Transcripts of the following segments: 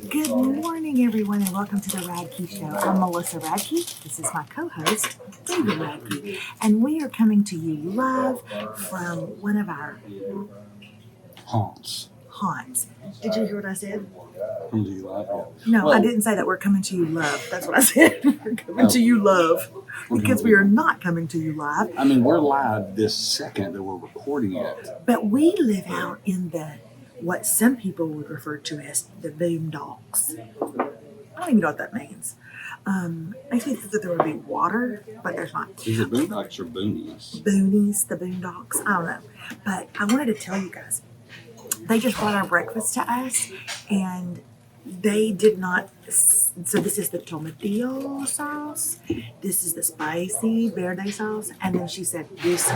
Good morning, everyone, and welcome to the Radke Show. I'm Melissa Radke. This is my co-host, David Radke, and we are coming to you live from one of our haunts. Did you hear what I said? Coming to you live? No, I didn't say that. We're coming to you love. That's what I said. We're coming to you love because we are not coming to you live. I mean, we're live this second that we're recording it. But we live out in what some people would refer to as the boondocks. I don't even know what that means. Makes me think that there would be water, but there's not. Is it boondocks or boonies? Boonies, the boondocks. I don't know. But I wanted to tell you guys, they just brought our breakfast to us, and they did not. So this is the tomatillo sauce. This is the spicy verde sauce, and then she said this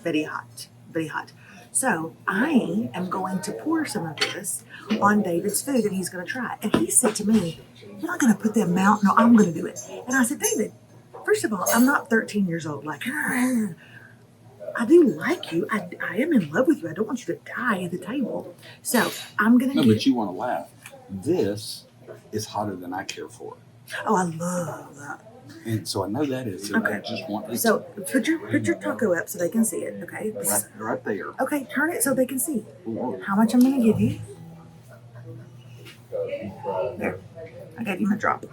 very hot, very hot. So I am going to pour some of this on David's food, and he's going to try it. And he said to me, "You're not going to put the amount? No, I'm going to do it." And I said, "David, first of all, I'm not 13 years old. Like, I do like you. I am in love with you. I don't want you to die at the table. So I'm going to No, but you want to laugh. This is hotter than I care for. Oh, I love that. And so I know that is. So okay. I just want so put your taco up so they can see it. Okay. Right there. Okay, turn it so they can see. Ooh. How much I'm going to give you? There. I gave you a drop.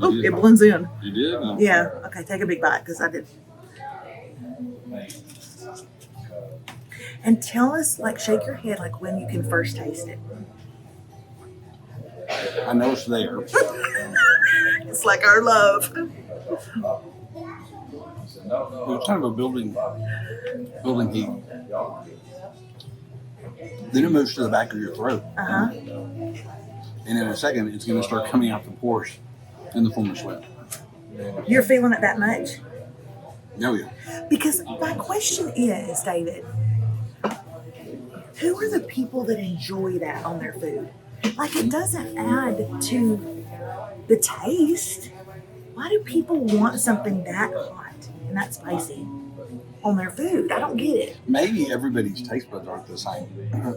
Oh, it blends in. You did? No. Yeah. Okay, take a big bite because I did. And tell us, like, shake your head like when you can first taste it. I know it's there. It's like our love. It's kind of a building heat. Then it moves to the back of your throat. Uh-huh. And in a second, it's going to start coming out the pores in the form of sweat. You're feeling it that much? Oh, yeah. Because my question is, David, who are the people that enjoy that on their food? Like, it doesn't add to the taste. Why do people want something that hot and that spicy on their food? I don't get it. Maybe everybody's taste buds aren't the same.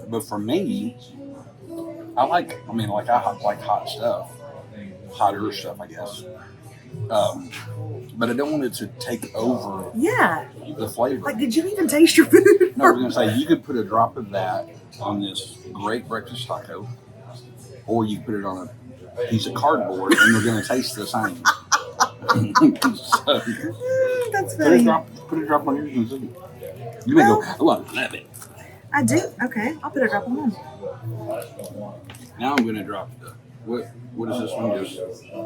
But for me, I like hot stuff. Hotter stuff, I guess. But I don't want it to take over the flavor. Like, did you even taste your food? No, I was going to say, you could put a drop of that on this great breakfast taco, or you could put it on a piece of cardboard, and they're going to taste the same. So, that's funny. Put a drop on yours and see. You may go, I love it. I do? Okay, I'll put a drop on mine. Now I'm going to drop what is this one? Just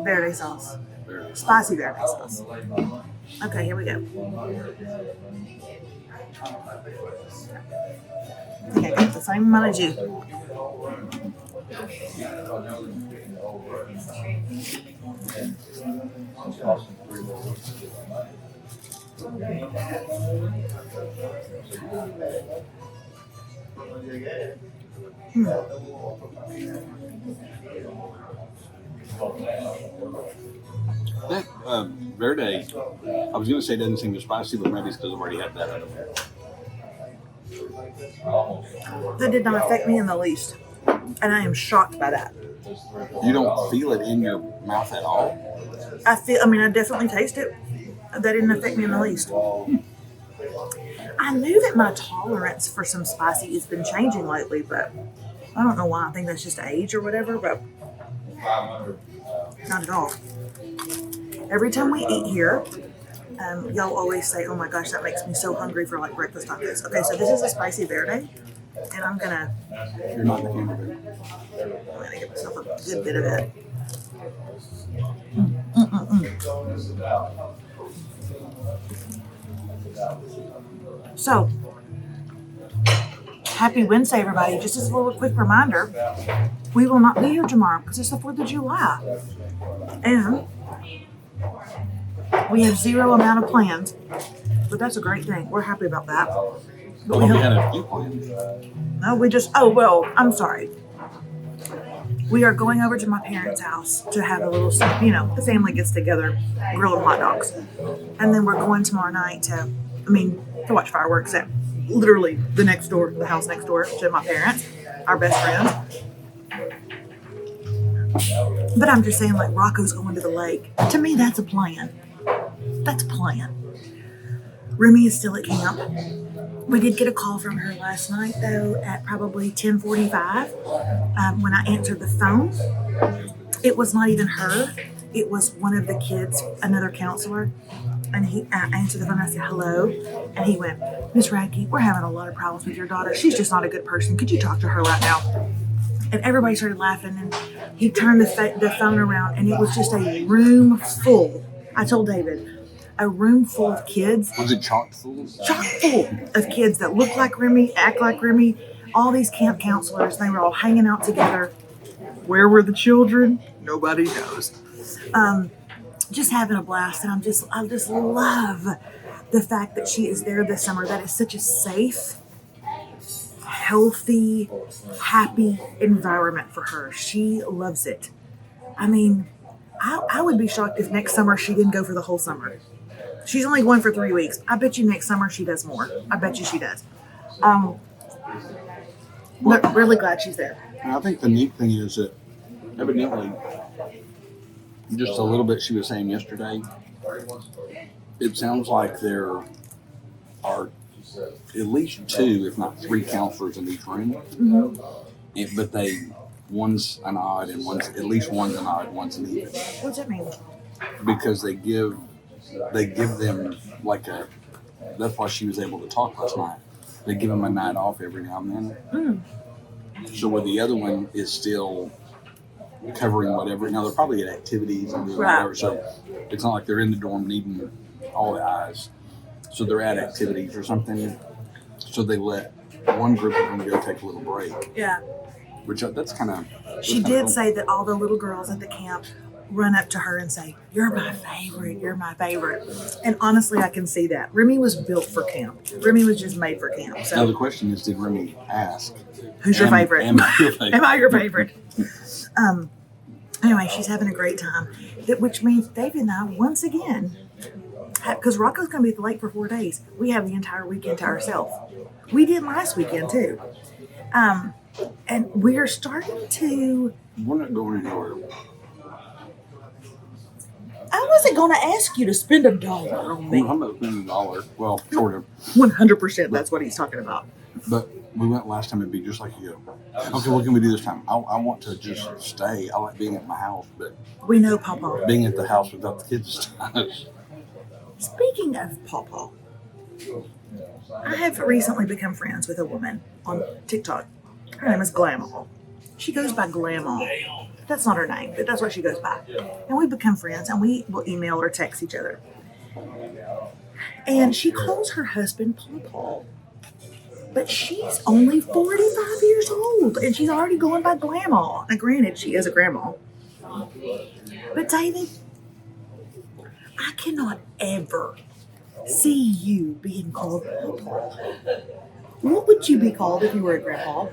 verde sauce. Spicy verde sauce. Okay, here we go. I think I got the same amount as you. That verde, I was going to say it doesn't seem as spicy, but maybe it's because I've already had that out of it. That did not affect me in the least. And I am shocked by that. You don't feel it in your mouth at all? I definitely taste it. That didn't affect me in the least. I knew that my tolerance for some spicy has been changing lately, but I don't know why. I think that's just age or whatever, but not at all. Every time we eat here, y'all always say, "Oh my gosh, that makes me so hungry for like breakfast tacos." Okay, so this is a spicy verde, and I'm gonna. You're not the king of it. I'm gonna give myself a good bit of it. So, happy Wednesday, everybody. Just as a little quick reminder, we will not be here tomorrow because it's the 4th of July. And we have zero amount of plans, but that's a great thing. We're happy about that. But We had a few plans. No, I'm sorry. We are going over to my parents' house to have a little, the family gets together, grilled hot dogs. And then we're going tomorrow night to watch fireworks at literally the house next door to my parents. our best friends. But I'm just saying, like, Rocco's going to the lake. To me, that's a plan. That's a plan. Remy is still at camp. We did get a call from her last night, though, at probably 10:45. When I answered the phone, it was not even her. It was one of the kids, another counselor. And I answered the phone. I said, hello. And he went, Miss Radke, we're having a lot of problems with your daughter. She's just not a good person. Could you talk to her right now? And everybody started laughing. And he turned the phone around, and it was just a room full. I told David, a room full of kids. Was it chock full? Chock full of kids that look like Remy, act like Remy. All these camp counselors, they were all hanging out together. Where were the children? Nobody knows. Just having a blast, and I just love the fact that she is there this summer. That is such a safe, healthy, happy environment for her. She loves it. I mean, I would be shocked if next summer she didn't go for the whole summer. She's only going for 3 weeks. I bet you next summer she does more. I bet you she does. But really glad she's there. And I think the neat thing is that evidently, just a little bit she was saying yesterday, it sounds like there are at least 2, if not 3 counselors in each room. Mm-hmm. But one's an odd and at least one's an odd, one's an even. What's that mean? Because they give them that's why she was able to talk last night. They give them a night off every now and then. Mm. So where the other one is still covering whatever. Now they're probably at activities and doing whatever, so it's not like they're in the dorm needing all the eyes. So they're at activities or something. So they let one group of them go take a little break. Yeah. Which that's kind of. She did say that all the little girls at the camp run up to her and say, "You're my favorite. You're my favorite." And honestly, I can see that. Remy was built for camp. Remy was just made for camp. So now the question is, did Remy ask? Who's your favorite? Am I your favorite? Am I your favorite? Anyway, she's having a great time, which means David and I, once again, because Rocco's going to be at the lake for 4 days, we have the entire weekend to ourselves. We did last weekend, too. And we're starting to... We're not going anywhere. I wasn't going to ask you to spend $1 on me. I'm not spending $1. Well, sort of. 100%, that's what he's talking about. But we went last time, it'd be just like you go, okay, what can we do this time? I want to just stay. I like being at my house, but we know Pawpaw. Being at the house without the kids is Speaking of Pawpaw, I have recently become friends with a woman on TikTok. Her name is Glamaw. She goes by Glamaw. That's not her name, but that's what she goes by. And we become friends, and we will email or text each other. And she calls her husband Pawpaw. But she's only 45 years old, and she's already going by Grandma. Now, granted, she is a grandma. But, David, I cannot ever see you being called Pawpaw. What would you be called if you were a grandpa?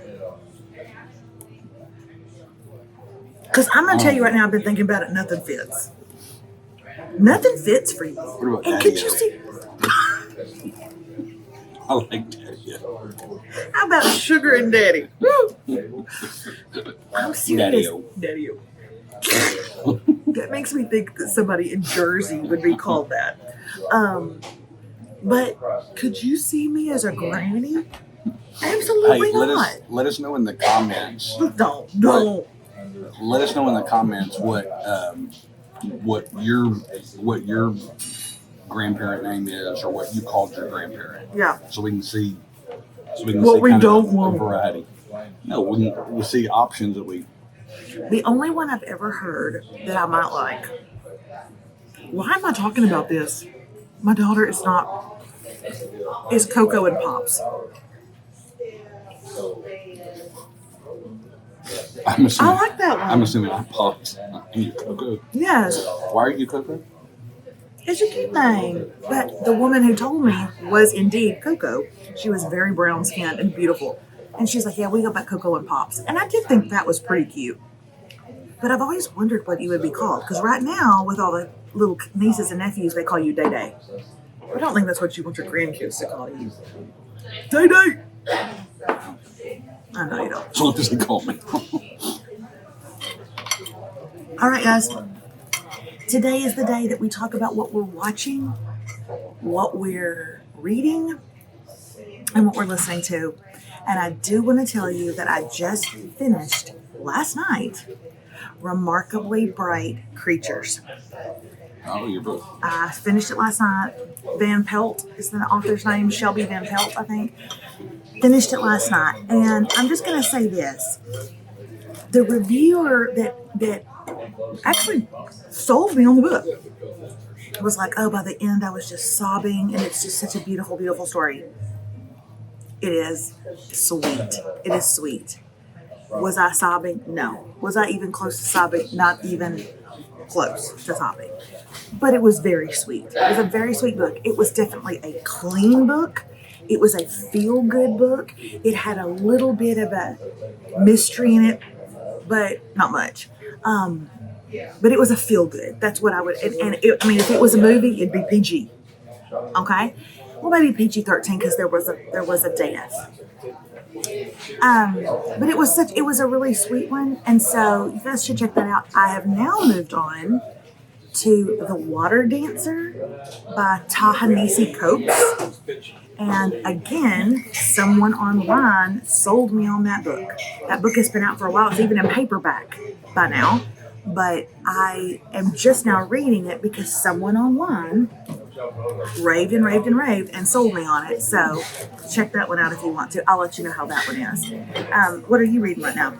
Because I'm going to tell you right now, I've been thinking about it, nothing fits. Nothing fits for you. And could you see... I like that. Yeah. How about Sugar and Daddy? I'm serious. Daddy-o. That makes me think that somebody in Jersey would be called that. But could you see me as a granny? Absolutely not. Let us know in the comments. Don't. Let us know in the comments what your grandparent name is, or what you called your grandparent. Yeah. So we can see. What we don't want. Variety. No, we'll see options that we. The only one I've ever heard that I might like. Why am I talking about this? My daughter is Coco and Pops. I like that one. I'm assuming I'm Pops and you're Coco. Yes. Why are you Coco? It's a cute name. But the woman who told me was indeed Coco. She was very brown skinned and beautiful. And she's like, yeah, we go by Coco and Pops. And I did think that was pretty cute. But I've always wondered what you would be called. Because right now, with all the little nieces and nephews, they call you Day Day. I don't think that's what you want your grandkids to call you. Day Day! I know you don't. As long as they call me. All right, guys. Today is the day that we talk about what we're watching, what we're reading, and what we're listening to. And I do want to tell you that I just finished last night Remarkably Bright Creatures. Oh, your book. I finished it last night. Van Pelt is the author's name. Shelby Van Pelt, I think. Finished it last night. And I'm just going to say this. The reviewer that actually sold me on the book was like, oh, by the end I was just sobbing, and it's just such a beautiful, beautiful story. It is sweet. It is sweet. Was I sobbing? No. Was I even close to sobbing? Not even close to sobbing. But it was very sweet. It was a very sweet book. It was definitely a clean book. It was a feel-good book. It had a little bit of a mystery in it, but not much. But it was a feel-good. That's what I would. If it was a movie, it'd be PG. Okay, well maybe PG-13 because there was a death. But it was a really sweet one, and so you guys should check that out. I have now moved on to The Water Dancer by Ta-Nehisi Coates. And again, someone online sold me on that book. That book has been out for a while. It's even in paperback by now. But I am just now reading it because someone online raved and sold me on it. So check that one out if you want to. I'll let you know how that one is. What are you reading right now?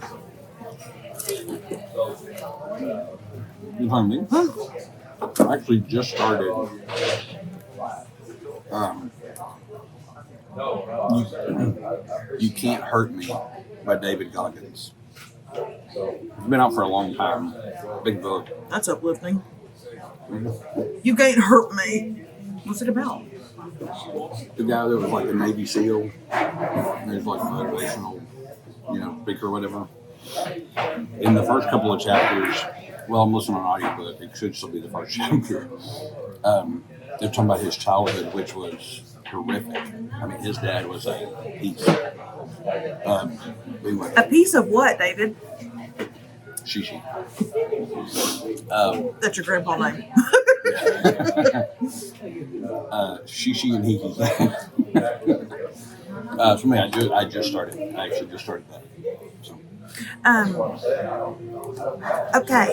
You find me? I actually just started. You Can't Hurt Me by David Goggins. It's been out for a long time. Big book. That's uplifting. You can't hurt me. What's it about? The guy that was like a Navy SEAL. There's like a motivational, speaker or whatever. In the first couple of chapters, well, I'm listening to an audiobook. It should still be the first chapter. They're talking about his childhood, which was horrific. I mean, his dad was a piece. A piece of what, David? Shishi. That's your grandpa name. Shishi and Hiki. For me, I just started. I actually just started that. So. Okay.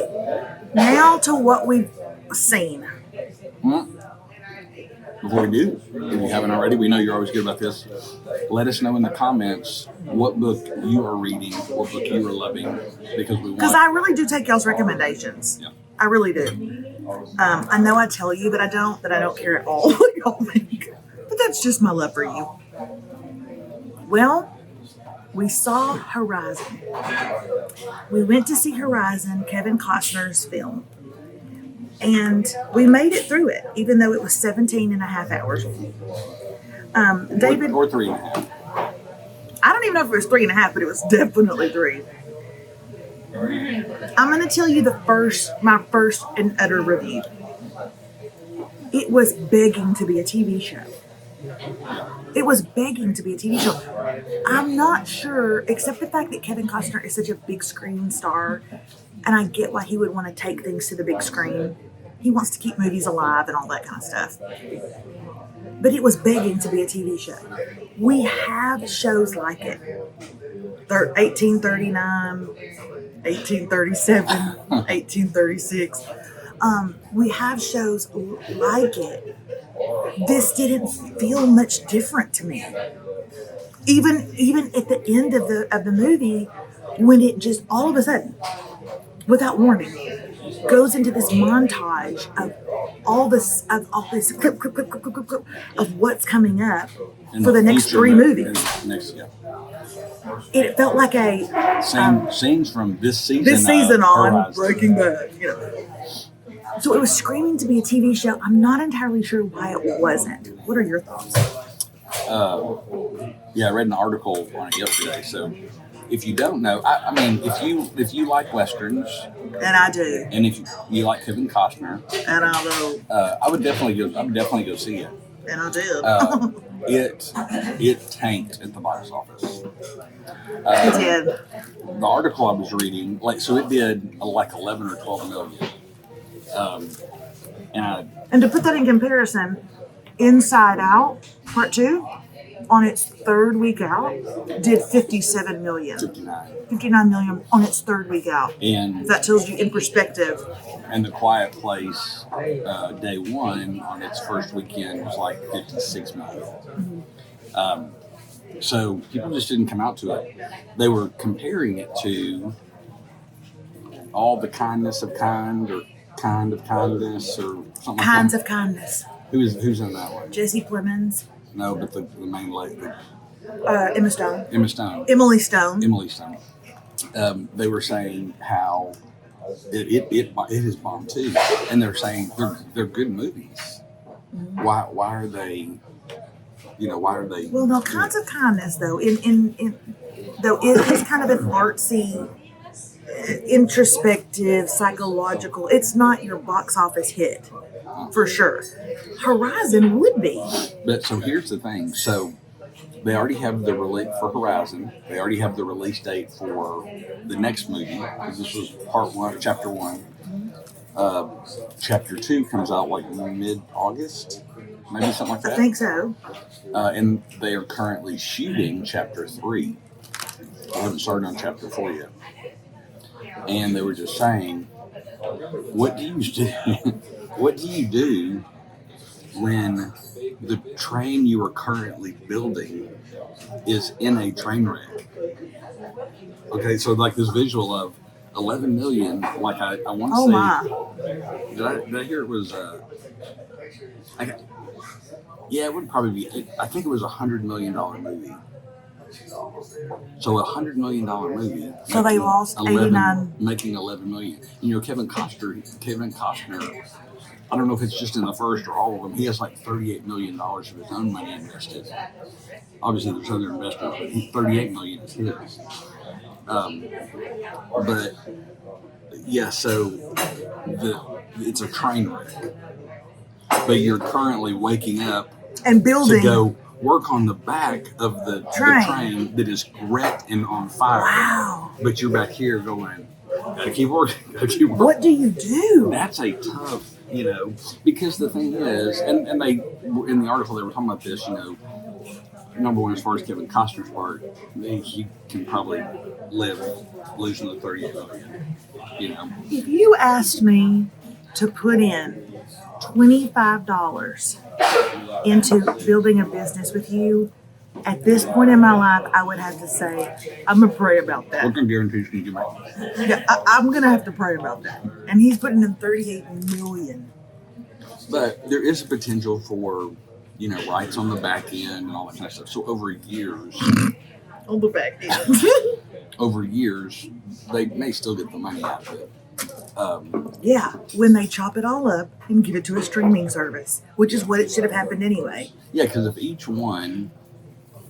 Now to what we've seen. Before we do, if you haven't already, we know you're always good about this. Let us know in the comments what book you are reading, what book you are loving, because I really do take y'all's recommendations. Yeah. I really do. I know I tell you that I don't care at all what y'all think, but that's just my love for you. Well, we saw Horizon. We went to see Horizon, Kevin Costner's film. And we made it through it, even though it was 17 and a half hours. David... Or 3.5. I don't even know if it was 3.5, but it was definitely 3. I'm going to tell you my first and utter review. It was begging to be a TV show. It was begging to be a TV show. I'm not sure, except the fact that Kevin Costner is such a big screen star, and I get why he would want to take things to the big screen. He wants to keep movies alive and all that kind of stuff. But it was begging to be a TV show. We have shows like it. 1839, 1837, 1836. We have shows like it. This didn't feel much different to me. Even at the end of the movie, when it just all of a sudden, without warning, goes into this montage of all this clip of what's coming up for the next 3 movies. It felt like a scenes from this season. This season on Breaking Bad, So it was screaming to be a TV show. I'm not entirely sure why it wasn't. What are your thoughts? I read an article on it yesterday. So if you don't know, I mean, if you like westerns, and I do, and if you like Kevin Costner, and I do, I would definitely go see it. And I did. it tanked at the box office. It did. The article I was reading, so it did like 11 or 12 million. And to put that in comparison, Inside Out Part 2, on its third week out, did 57 million. 59 million on its third week out. And that tells you in perspective. And The Quiet Place, day one on its first weekend was like 56 million. So people just didn't come out to it. They were comparing it to All the Kindness of Kind, or Kind of Kindness, or something Kinds like that. of Kindness. Who's in that one? Jesse Plemons. No, but the main lady. Emma Stone. Emma Stone. Emily Stone. Emily Stone. They were saying how it is bombed too, and they're saying they're good movies. Mm-hmm. Why are they? Why are they? Well, no, Kinds of Kindness though. Though it is kind of an artsy, introspective, psychological. It's not your box office hit, for sure. Horizon would be. But so here's the thing. So they already have the release for Horizon. They already have the release date for the next movie. This was part one, chapter one. Chapter 2 comes out like mid-August, maybe something like that. I think so. And they are currently shooting chapter 3. I haven't started on chapter 4 yet. And they were just saying, what do you do? What do you do when the train you are currently building is in a train wreck? Okay, so like this visual of 11 million, like I want to say. My. Did I hear it was? Yeah, it would probably be. I think it was $100 million movie. So $100 million movie. So they lost 89, making 11 million. Kevin Costner. I don't know if it's just in the first or all of them. He has like $38 million of his own money invested. Obviously, there's other investors, but $38 million is his. But yeah, so it's a train wreck. But you're currently waking up and building to go work on the back of the train that is wrecked and on fire. Wow. But you're back here going, gotta keep working. What do you do? That's a tough, because the thing is, and they, in the article they were talking about this, number one, as far as Kevin Costner's part, he can probably live losing the 38 million. If you asked me to put in $25 into building a business with you, at this point in my life, I would have to say, I'm going to pray about that. What kind of guarantees can you give me? Yeah, I'm going to have to pray about that. And he's putting in $38 million. But there is a potential for, rights on the back end and all that kind of stuff. So over years, On the back end. They may still get the money out of it. Yeah, when they chop it all up and give it to a streaming service, which is what it should have happened anyway. Yeah, because if each one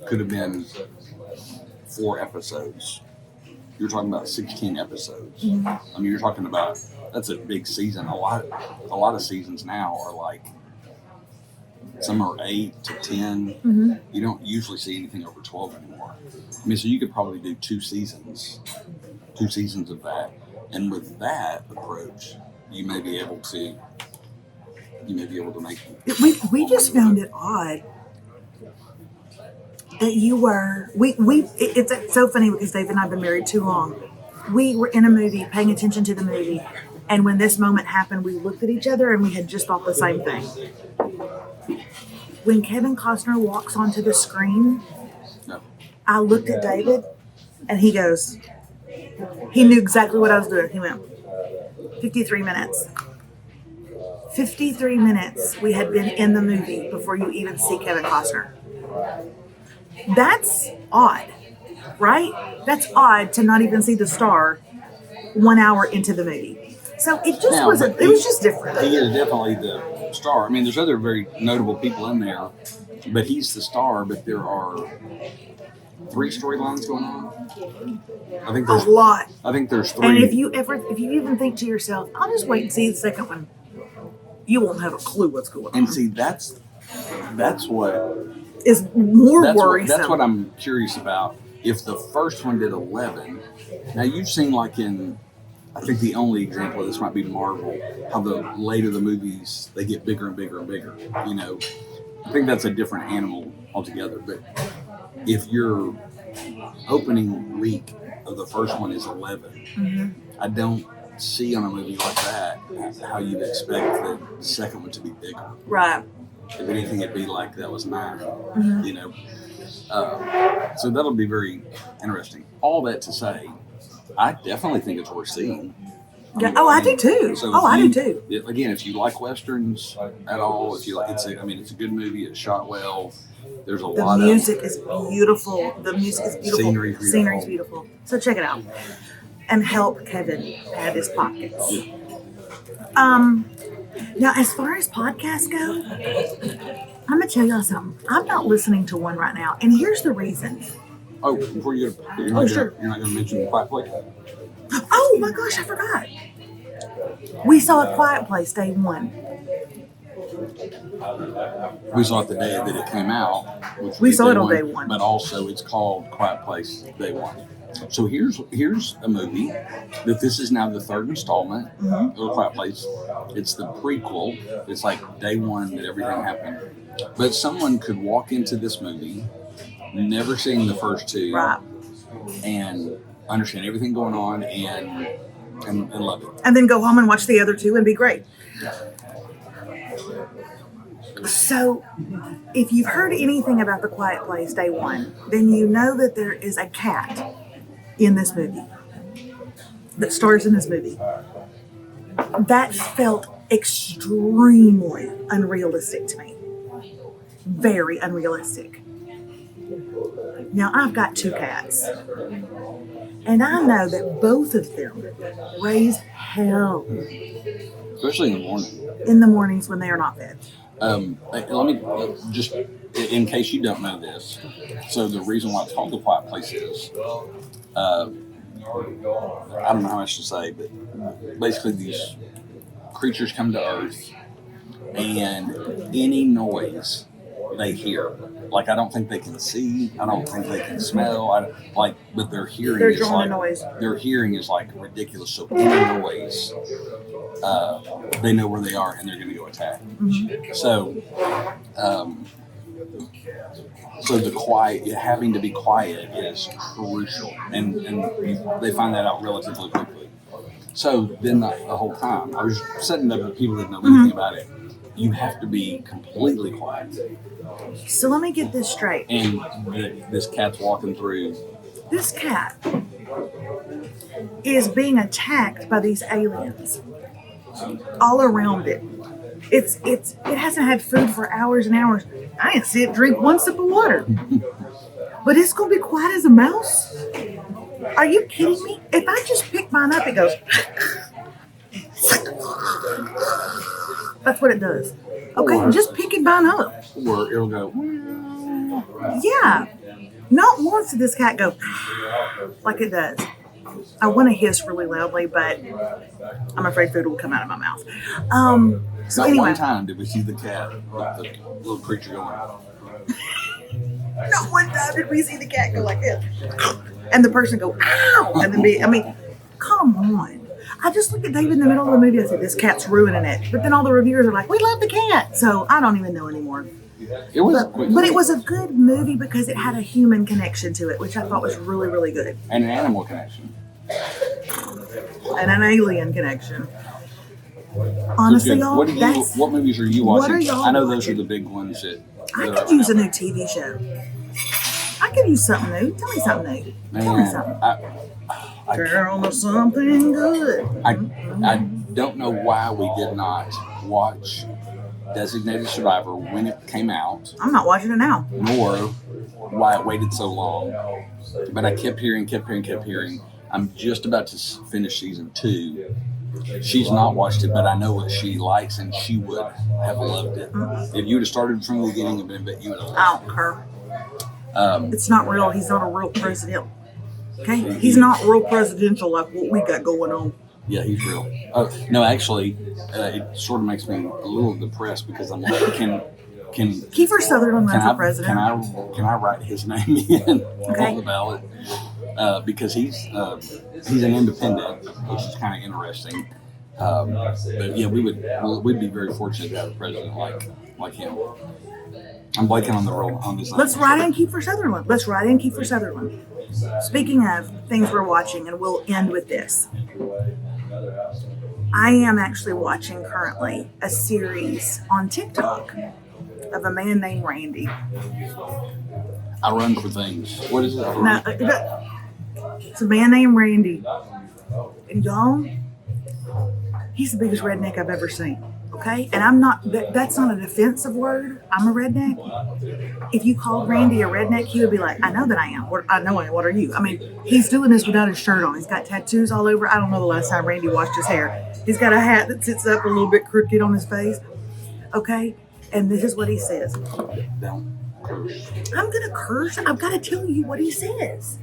could have been 4 episodes, you're talking about 16 episodes. Mm-hmm. I mean, you're talking about, that's a big season. A lot of seasons now are like, some are 8 to 10. Mm-hmm. You don't usually see anything over 12 anymore. I mean, so you could probably do 2 seasons of that. And with that approach, you may be able to make. We just found it odd that you were. It's so funny because Dave and I have been married too long. We were in a movie, paying attention to the movie, and when this moment happened, we looked at each other and we had just thought the same thing. When Kevin Costner walks onto the screen, No. I looked at David, and he goes. He knew exactly what I was doing. He went, 53 minutes. 53 minutes we had been in the movie before you even see Kevin Costner. That's odd, right? That's odd to not even see the star 1 hour into the movie. So it just it was just different. He is definitely the star. I mean, there's other very notable people in there, but he's the star, but there are 3 storylines going on. I think there's a lot. I think there's 3. And if you even think to yourself, I'll just wait and see the second one, you won't have a clue what's going on. And see, that's what is more That's worrisome. what I'm curious about. If the first one did 11, now you've seen like in, I think the only example of this might be Marvel, how the later the movies, they get bigger and bigger and bigger. You know, I think that's a different animal altogether. But if your opening week of the first one is 11, I don't see on a movie like that how you'd expect the second one to be bigger. Right. If anything, it'd be like that was 9, you know. So that'll be very interesting. All that to say, I definitely think it's worth seeing. Yeah. I do too. So I do too. Again, if you like westerns at all, if you like, it's a good movie. It's shot well. There's a lot of music is beautiful. The music is beautiful. Scenery's beautiful. So check it out and help Kevin pad his pockets. Yeah. Now, as far as podcasts go, I'm gonna tell y'all something. I'm not listening to one right now, and here's the reason. Oh, before you go, you're not going to mention Quiet Place? Oh my gosh, I forgot. We saw A Quiet Place day one. We saw it the day that it came out. Which We saw it on one, day one. But also, it's called Quiet Place Day One. So here's a movie that this is now the third installment of Quiet Place. It's the prequel. It's like day one that everything happened. But someone could walk into this movie, never seeing the first two, Right. and understand everything going on and love it. And then go home and watch the other two and be great. So, if you've heard anything about The Quiet Place day one, then you know that there is a cat in this movie that stars in this movie. That felt extremely unrealistic to me. Very unrealistic. Now, I've got 2 cats. And I know that both of them raise hell Especially in the morning. in the mornings when they are not fed. Let me just, in case you don't know this, so the reason why it's called The Quiet Place is, I don't know how much to say, but basically these creatures come to Earth, and any noise they hear, like I don't think they can see, I don't think they can smell, but their hearing They're is drawing like a noise. Their hearing is like ridiculous. So any noise, they know where they are and they're going to go attack. So, so the quiet, having to be quiet is crucial, and they find that out relatively quickly. So then the whole time, I was setting up with people that know anything about it. You have to be completely quiet. So let me get this straight. And this cat's walking through. This cat is being attacked by these aliens all around it. It hasn't had food for hours and hours. I didn't see it drink one sip of water. But it's gonna be quiet as a mouse? Are you kidding me? If I just pick mine up, it goes. That's what it does. Okay, just pick it mine up. Or it'll go. Yeah. Not once did this cat go like it does. I want to hiss really loudly, but I'm afraid food will come out of my mouth. So Not anyway, one time did we see the cat, the little creature going. not one time did we see the cat go like this, and the person go ow, and then come on. I just looked at David in the middle of the movie. I said, "This cat's ruining it." But then all the reviewers are like, "We love the cat," so I don't even know anymore. It was, But it was a good movie because it had a human connection to it, which I thought was really, really good, and an animal connection. and an alien connection. Honestly, y'all, What movies are you watching? What are y'all I know those watching? are the big ones that. I could use a new TV show. I could use something new. Tell me something new. Tell me something. Girl, there's something good. I don't know why we did not watch Designated Survivor when it came out, I'm not watching it now. nor why it waited so long. But I kept hearing. I'm just about to finish season 2. She's not watched it, but I know what she likes, and she would have loved it. If you would have started from the beginning, you would have loved it. I don't care. It's not real. He's not a real president. Okay? He's not real presidential like what we got going on. Yeah, he's real. No, actually, it sort of makes me a little depressed because I'm like, Can Kiefer Sutherland runs for president. Can I write his name in Okay. on the ballot? Because he's an independent, which is kind of interesting. But yeah, we'd be very fortunate to have a president like him. I'm blanking on the role on this. Let's write in Kiefer Sutherland. Let's write in Kiefer Sutherland. Speaking of things we're watching, and we'll end with this. I am actually watching currently a series on TikTok of a man named Randy. I run for things. What is it? Now, it's a man named Randy. And y'all, he's the biggest redneck I've ever seen. Okay? And I'm not, that's not a defensive word. I'm a redneck. If you called Randy a redneck, he would be like, I know that I am. I know I am. What are you? I mean, he's doing this without his shirt on. He's got tattoos all over. I don't know the last time Randy washed his hair. He's got a hat that sits up a little bit crooked on his face. Okay? And this is what he says. Don't curse. I'm going to curse. I've got to tell you what he says.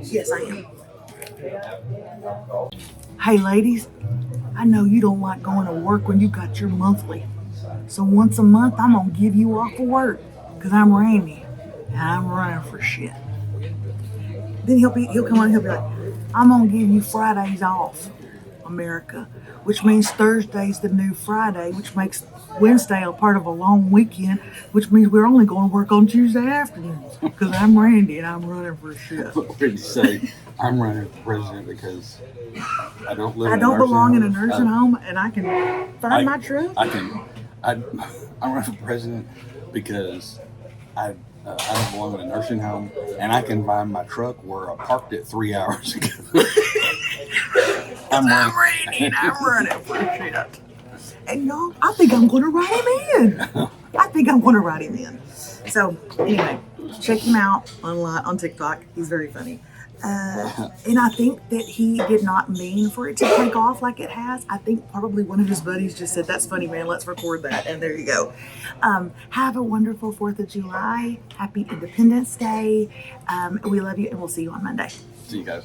Yes, I am. Hey, ladies, I know you don't like going to work when you got your monthly. So once a month, I'm going to give you off of work because I'm Randy and I'm running for shit. Then he'll come on and he'll be like, I'm going to give you Fridays off, America, which means Thursday's the new Friday, which makes Wednesday a part of a long weekend, which means we're only going to work on Tuesday afternoons because I'm Randy and I'm running for shit. What did you say? I'm running for president because I don't live. I don't belong in a nursing home, and I can find my truck. I'm running for president because I don't belong in a nursing home, and I can find my truck where I parked it 3 hours ago. I'm Randy and I'm running for shit. And y'all, I think I'm going to write him in. So anyway, check him out on TikTok. He's very funny. And I think that he did not mean for it to take off like it has. I think probably one of his buddies just said, that's funny, man, let's record that. And there you go. Have a wonderful 4th of July. Happy Independence Day. We love you, and we'll see you on Monday. See you guys.